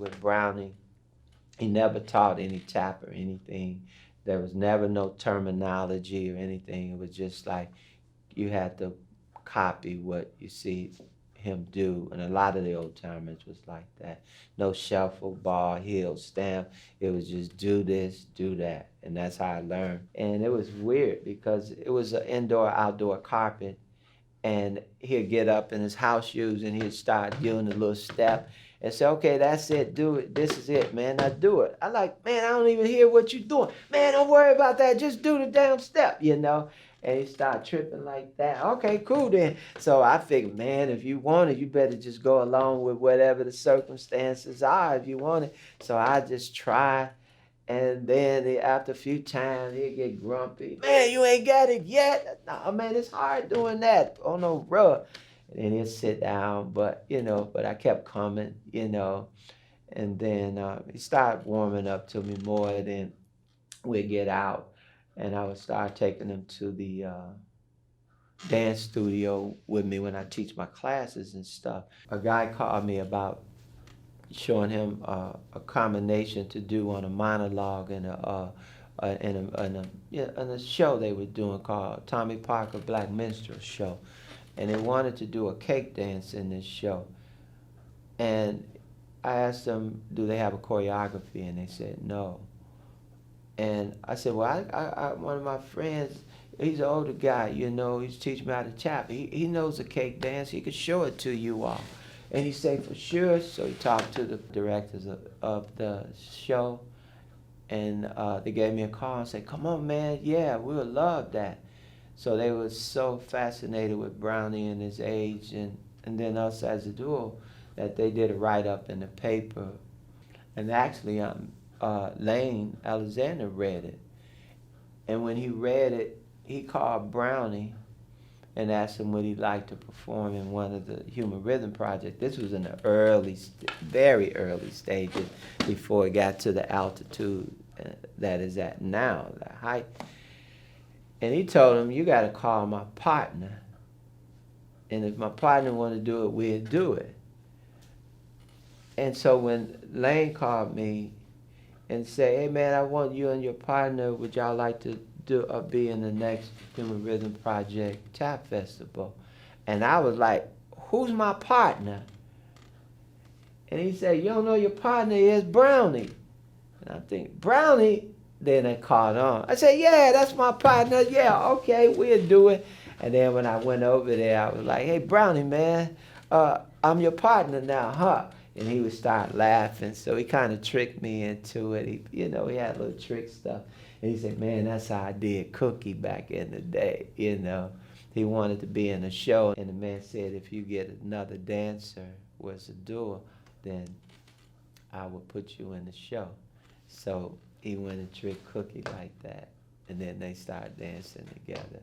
with Brownie, he never taught any tap or anything. There was never no terminology or anything. It was just like you had to copy what you see him do. And a lot of the old timers was like that. No shuffle, ball, heel, stamp. It was just do this, do that. And that's how I learned. And it was weird because it was an indoor outdoor carpet, and he'd get up in his house shoes and he'd start doing the little step and say, okay, that's it, do it. This is it, man. Now do it. I like, man, I don't even hear what you're doing. Man, don't worry about that. Just do the damn step, you know? And he started tripping like that. Okay, cool then. So I figured, man, if you want it, you better just go along with whatever the circumstances are if you want it. So I just try. And then after a few times, he'd get grumpy. Man, you ain't got it yet? No, man, it's hard doing that on no rug. And then he'd sit down, but I kept coming, And then he started warming up to me more. And then we'd get out, and I would start taking him to the dance studio with me when I teach my classes and stuff. A guy called me about showing him a combination to do on a monologue and a show they were doing called Tommy Parker Black Minstrel Show, and they wanted to do a cake dance in this show. And I asked them, do they have a choreography? And they said no. And I said, well, I one of my friends, he's an older guy, he's teaching me how to tap. He knows a cake dance. He could show it to you all. And he said, for sure. So he talked to the directors of the show, and they gave me a call and said, come on, man, yeah, we would love that. So they were so fascinated with Brownie and his age, and then us as a duo, that they did a write-up in the paper. And actually, Lane Alexander read it. And when he read it, he called Brownie and asked him would he like to perform in one of the Human Rhythm Project. This was in the very early stages before it got to the altitude that is at now, the height. And he told him, you got to call my partner. And if my partner want to do it, we'll do it. And so when Lane called me and said, hey man, I want you and your partner, would y'all like to be in the next Human Rhythm Project Tap Festival? And I was like, who's my partner? And he said, you don't know your partner is Brownie. And I think, Brownie? Then it caught on. I said, yeah, that's my partner. Yeah, okay, we'll do it. And then when I went over there, I was like, hey, Brownie, man, I'm your partner now, huh? And he would start laughing. So he kind of tricked me into it. He had little trick stuff. And he said, man, that's how I did Cookie back in the day, He wanted to be in a show. And the man said, if you get another dancer was a duo, then I will put you in the show. So he went and tricked Cookie like that. And then they started dancing together.